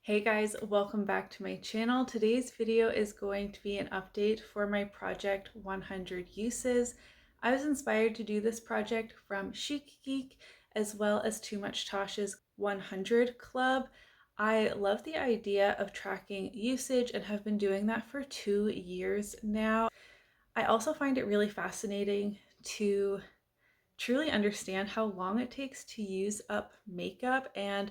Hey guys, welcome back to my channel. Today's video is going to be an update for my project 100 Uses. I was inspired to do this project from Chic Geek as well as Too Much Tosh's 100 Club. I love the idea of tracking usage and have been doing that for 2 years now. I also find it really fascinating to truly understand how long it takes to use up makeup and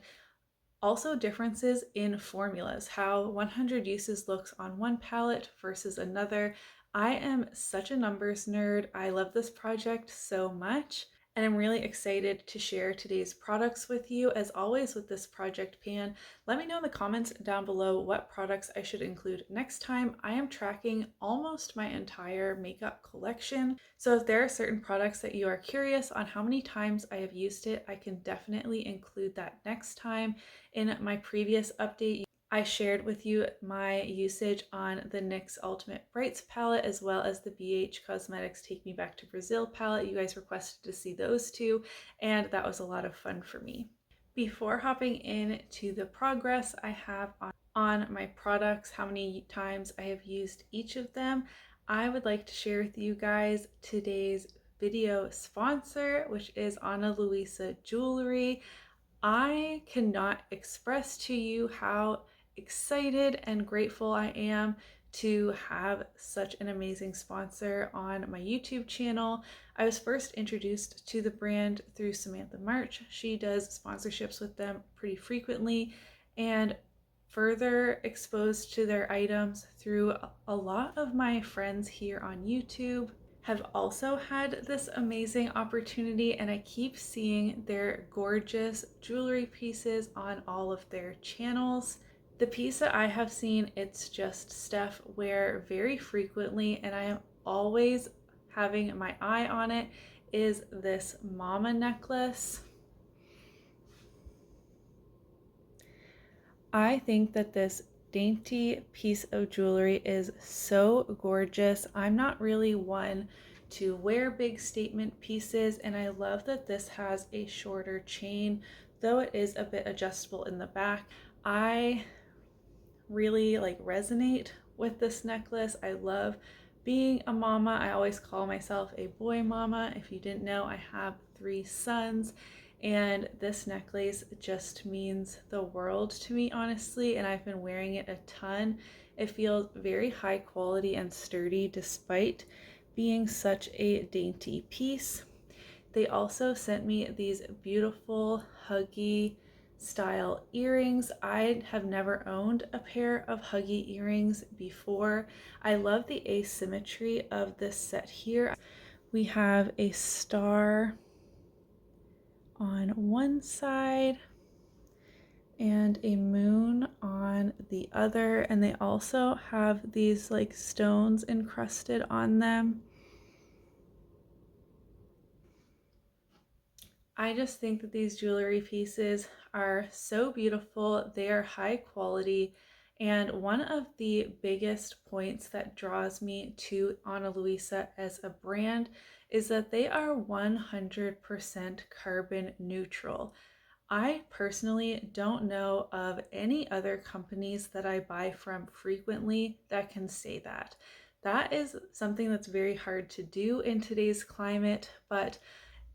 also differences in formulas, how 100 Uses looks on one palette versus another. I am such a numbers nerd. I love this project so much, and I'm really excited to share today's products with you. As always with this project pan, let me know in the comments down below what products I should include next time. I am tracking almost my entire makeup collection, so if there are certain products that you are curious on how many times I have used it, I can definitely include that next time. In my previous update, I shared with you my usage on the NYX Ultimate Brights palette as well as the BH Cosmetics Take Me Back to Brazil palette. You guys requested to see those two, and that was a lot of fun for me. Before hopping into the progress I have on my products, how many times I have used each of them, I would like to share with you guys today's video sponsor, which is Ana Luisa Jewelry. I cannot express to you how excited and grateful I am to have such an amazing sponsor on my YouTube channel. I was first introduced to the brand through Samantha March. She does sponsorships with them pretty frequently, and further exposed to their items through a lot of my friends here on YouTube have also had this amazing opportunity, and I keep seeing their gorgeous jewelry pieces on all of their channels. The piece that I have seen, it's just Steph wear very frequently, and I am always having my eye on it, is this mama necklace. I think that this dainty piece of jewelry is so gorgeous. I'm not really one to wear big statement pieces, and I love that this has a shorter chain, though it is a bit adjustable in the back. I really resonate with this necklace. I love being a mama. I always call myself a boy mama. If you didn't know, I have 3 sons, and this necklace just means the world to me, honestly, and I've been wearing it a ton. It feels very high quality and sturdy despite being such a dainty piece. They also sent me these beautiful huggy style earrings. I have never owned a pair of huggy earrings before. I love the asymmetry of this set here. We have a star on one side and a moon on the other, and they also have these stones encrusted on them. I just think that these jewelry pieces are so beautiful. They are high quality, and one of the biggest points that draws me to Ana Luisa as a brand is that they are 100% carbon neutral. I personally don't know of any other companies that I buy from frequently that can say that. That is something that's very hard to do in today's climate, but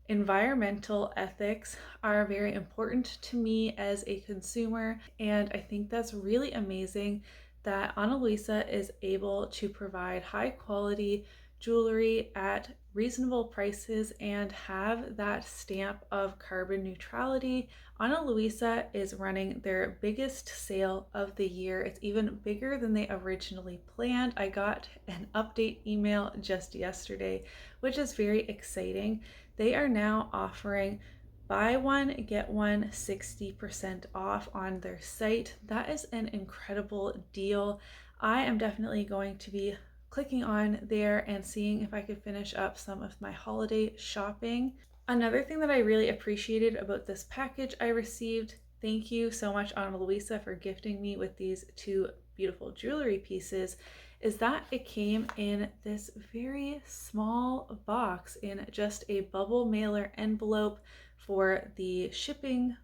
environmental ethics are very important to me as a consumer, and I think that's really amazing that Ana Luisa is able to provide high quality jewelry at reasonable prices and have that stamp of carbon neutrality. Ana Luisa is running their biggest sale of the year. It's even bigger than they originally planned. I got an update email just yesterday, which is very exciting. They are now offering buy one, get one 60% off on their site. That is an incredible deal. I am definitely going to be clicking on there and seeing if I could finish up some of my holiday shopping. Another thing that I really appreciated about this package I received, thank you so much Ana Luisa for gifting me with these 2 beautiful jewelry pieces, is that it came in this very small box in just a bubble mailer envelope for the shipping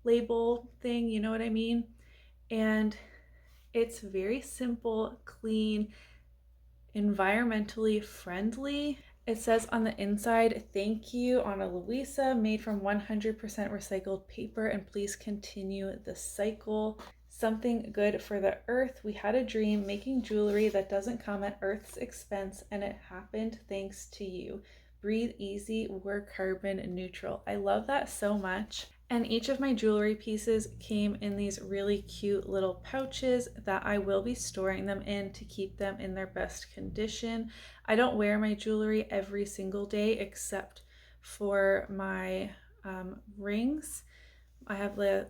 label thing, you know what I mean? and it's very simple, clean, environmentally friendly. It says on the inside, "Thank you, Ana Luisa, made from 100% recycled paper, and please continue the cycle. Something good for the earth. We had a dream making jewelry that doesn't come at Earth's expense, and it happened thanks to you. Breathe easy, we're carbon neutral." I love that so much. And each of my jewelry pieces came in these really cute little pouches that I will be storing them in to keep them in their best condition. I don't wear my jewelry every single day except for my rings. I have the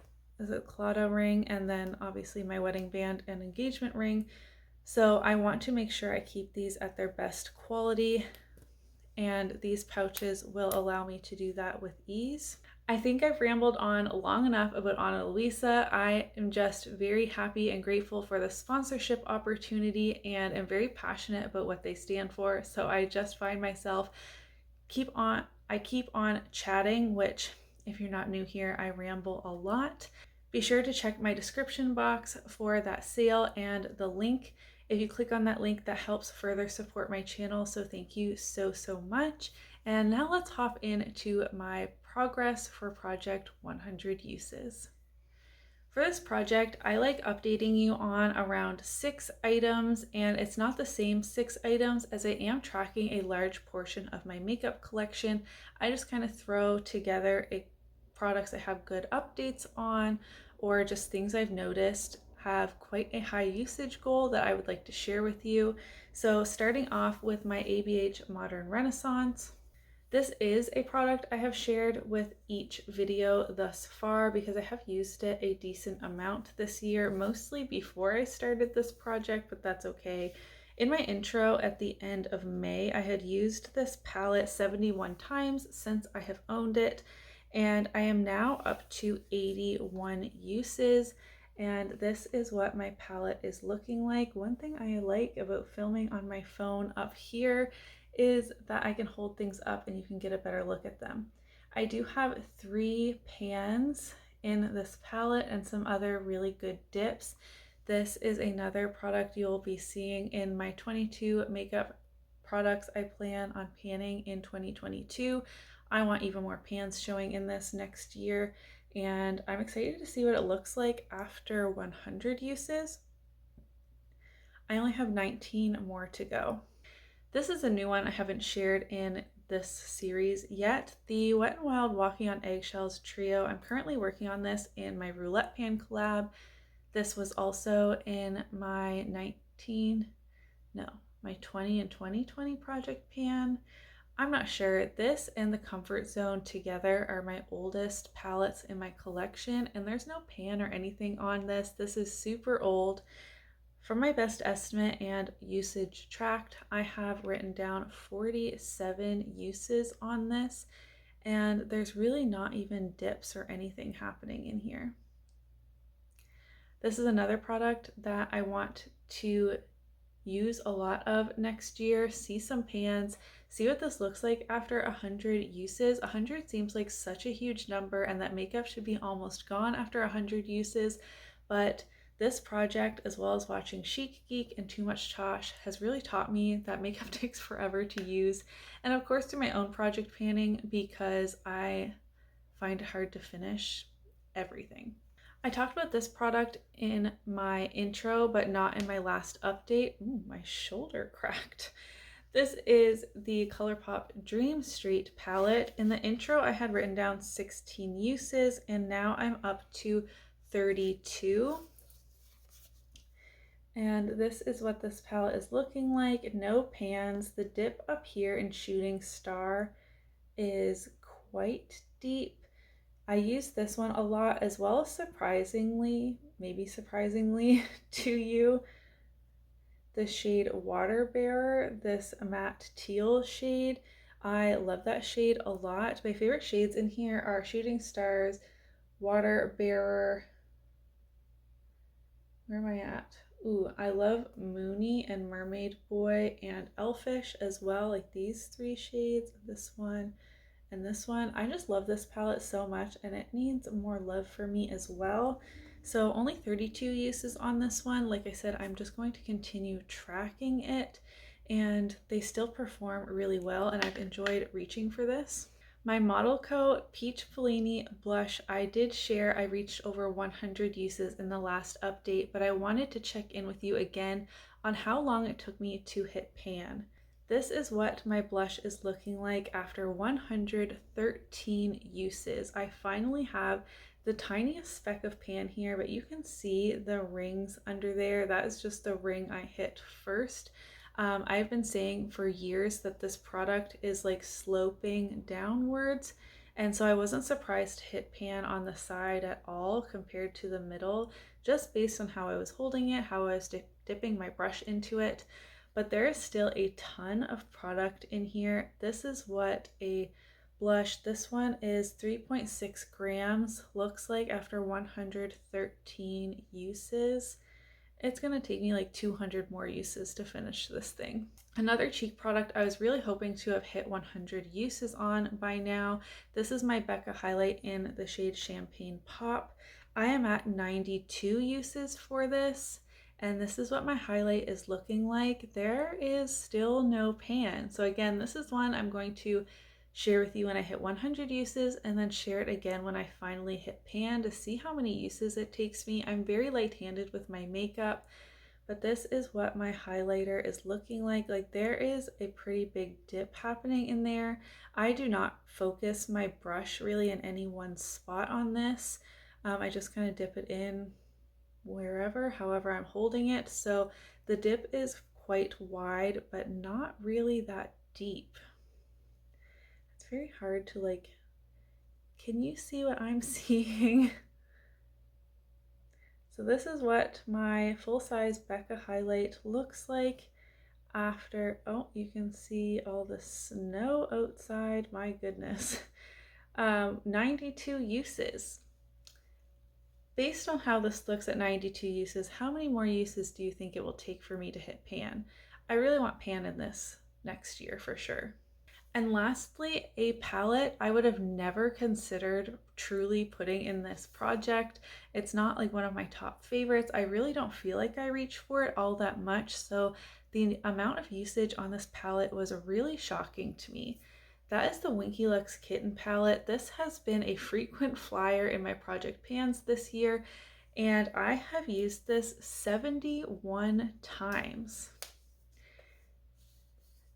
Claudia ring, and then obviously my wedding band and engagement ring. So I want to make sure I keep these at their best quality, and these pouches will allow me to do that with ease. I think I've rambled on long enough about Ana Luisa. I am just very happy and grateful for the sponsorship opportunity and am very passionate about what they stand for. So I just find myself I keep on chatting, which if you're not new here, I ramble a lot. Be sure to check my description box for that sale and the link. If you click on that link, that helps further support my channel. So thank you so much. And now let's hop into my progress for project 100 uses. For this project, I like updating you on around 6 items, and it's not the same 6 items as I am tracking a large portion of my makeup collection. I just kind of throw together products I have good updates on, or just things I've noticed have quite a high usage goal that I would like to share with you. So starting off with my ABH Modern Renaissance. This is a product I have shared with each video thus far because I have used it a decent amount this year, mostly before I started this project, but that's okay. In my intro at the end of May, I had used this palette 71 times since I have owned it, and I am now up to 81 uses. And this is what my palette is looking like. One thing I like about filming on my phone up here is that I can hold things up and you can get a better look at them. I do have 3 pans in this palette and some other really good dips. This is another product you'll be seeing in my 22 makeup products I plan on panning in 2022. I want even more pans showing in this next year, and I'm excited to see what it looks like after 100 uses. I only have 19 more to go. This is a new one I haven't shared in this series yet. The Wet n Wild Walking on Eggshells trio. I'm currently working on this in my roulette pan collab. This was also in my 20 and 2020 project pan. I'm not sure. This and the Comfort Zone together are my oldest palettes in my collection, and there's no pan or anything on this. This is super old. For my best estimate and usage tracked, I have written down 47 uses on this, and there's really not even dips or anything happening in here. This is another product that I want to use a lot of next year, see some pans, see what this looks like after 100 uses. 100 seems like such a huge number, and that makeup should be almost gone after 100 uses, but this project, as well as watching Chic Geek and Too Much Tosh, has really taught me that makeup takes forever to use, and of course through my own project panning because I find it hard to finish everything. I talked about this product in my intro, but not in my last update. Ooh, my shoulder cracked. This is the ColourPop Dream St palette. In the intro, I had written down 16 uses, and now I'm up to 32. And this is what this palette is looking like. No pans. The dip up here in Shooting Star is quite deep. I use this one a lot, as well as maybe surprisingly to you, the shade Water Bearer, this matte teal shade. I love that shade a lot. My favorite shades in here are Shooting Stars, Water Bearer. Where am I at? Ooh, I love Moony and Mermaid Boy and Elfish as well, like these 3 shades, this one and this one. I just love this palette so much, and it needs more love for me as well. So only 32 uses on this one. Like I said, I'm just going to continue tracking it, and they still perform really well, and I've enjoyed reaching for this. My ModelCo Peach Bellini blush, I did share I reached over 100 uses in the last update, but I wanted to check in with you again on how long it took me to hit pan. This is what my blush is looking like after 113 uses. I finally have the tiniest speck of pan here, but you can see the rings under there. That is just the ring I hit first. I've been saying for years that this product is like sloping downwards, and so I wasn't surprised to hit pan on the side at all compared to the middle, just based on how I was holding it, how I was dipping my brush into it. But there is still a ton of product in here. This is what a blush, this one is 3.6 grams, looks like after 113 uses. It's gonna take me like 200 more uses to finish this thing. Another cheek product I was really hoping to have hit 100 uses on by now. This is my Becca highlight in the shade Champagne Pop. I am at 92 uses for this, and this is what my highlight is looking like. There is still no pan. So again, this is one I'm going to share with you when I hit 100 uses, and then share it again when I finally hit pan to see how many uses it takes me. I'm very light-handed with my makeup, but this is what my highlighter is looking like. Like, there is a pretty big dip happening in there. I do not focus my brush really in any one spot on this. I just kind of dip it in wherever, however I'm holding it. So the dip is quite wide, but not really that deep. It's very hard to like, can you see what I'm seeing? So this is what my full-size Becca highlight looks like after, oh, you can see all the snow outside, my goodness. 92 uses. Based on how this looks at 92 uses, how many more uses do you think it will take for me to hit pan? I really want pan in this next year for sure. And lastly, a palette I would have never considered truly putting in this project. It's not like one of my top favorites. I really don't feel like I reach for it all that much, so the amount of usage on this palette was really shocking to me. That is the WinkyLux Kitten palette. This has been a frequent flyer in my project pans this year, and I have used this 71 times.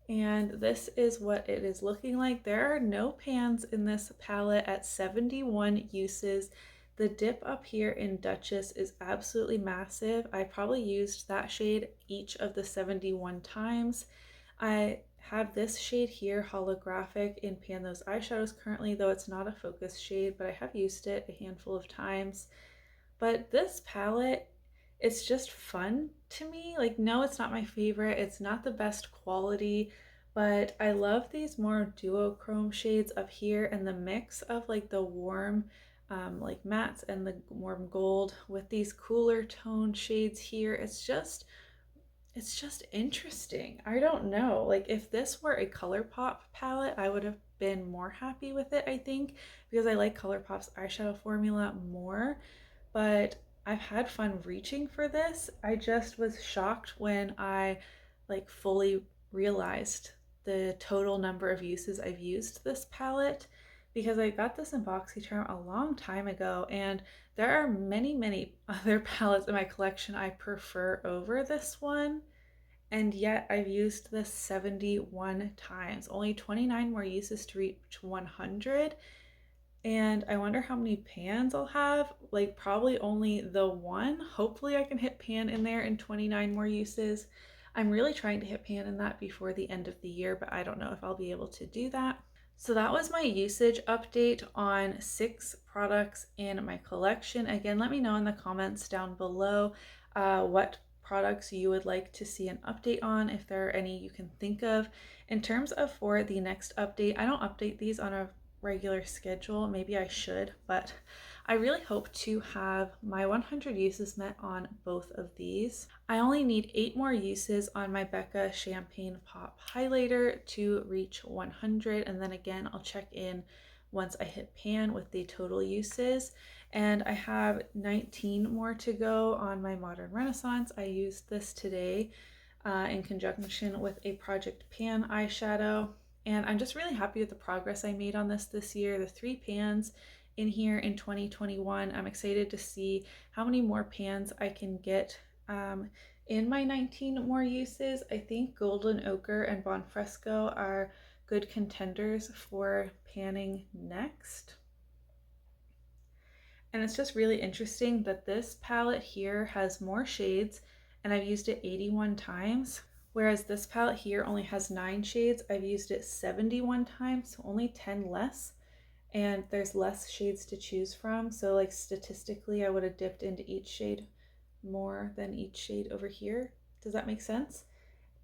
And this is what it is looking like. There are no pans in this palette at 71 uses. The dip up here in Duchess is absolutely massive. I probably used that shade each of the 71 times. I have this shade here, Holographic, in Pan Those Eyeshadows currently, though it's not a focus shade, but I have used it a handful of times. But this palette, it's just fun to me. Like, no, it's not my favorite. It's not the best quality, but I love these more duochrome shades up here, and the mix of like the warm like mattes and the warm gold with these cooler tone shades here. It's just interesting. I don't know. Like, if this were a ColourPop palette, I would have been more happy with it, I think, because I like ColourPop's eyeshadow formula more. But I've had fun reaching for this. I just was shocked when I like fully realized the total number of uses I've used this palette, because I got this in BoxyCharm a long time ago, and there are many other palettes in my collection I prefer over this one, and yet I've used this 71 times. Only 29 more uses to reach 100. And I wonder how many pans I'll have. Like, probably only the one. Hopefully I can hit pan in there in 29 more uses. I'm really trying to hit pan in that before the end of the year, but I don't know if I'll be able to do that. So that was my usage update on 6 products in my collection. Again, let me know in the comments down below what products you would like to see an update on, if there are any you can think of. In terms of for the next update, I don't update these on a regular schedule. Maybe I should, but I really hope to have my 100 uses met on both of these. I only need 8 more uses on my Becca Champagne Pop highlighter to reach 100, and then again I'll check in once I hit pan with the total uses. and I have 19 more to go on my Modern Renaissance. I used this today in conjunction with a Project Pan eyeshadow, and I'm just really happy with the progress I made on this year. The 3 pans in here in 2021. I'm excited to see how many more pans I can get in my 19 more uses. I think Golden Ochre and Bonfresco are good contenders for panning next. And it's just really interesting that this palette here has more shades and I've used it 81 times, whereas this palette here only has 9 shades. I've used it 71 times, so only 10 less, and there's less shades to choose from. So like statistically, I would have dipped into each shade more than each shade over here. Does that make sense?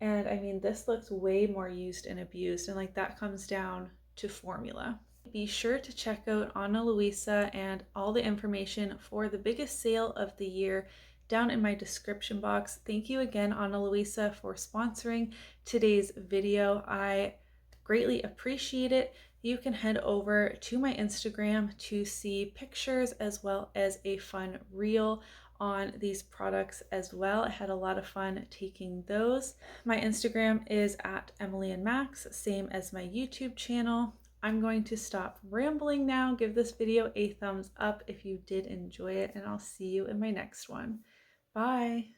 And I mean, this looks way more used and abused, and like that comes down to formula. Be sure to check out Ana Luisa and all the information for the biggest sale of the year down in my description box. Thank you again, Ana Luisa, for sponsoring today's video. I greatly appreciate it. You can head over to my Instagram to see pictures as well as a fun reel on these products as well. I had a lot of fun taking those. My Instagram is at emilynmax, same as my YouTube channel. I'm going to stop rambling now. Give this video a thumbs up if you did enjoy it, and I'll see you in my next one. Bye!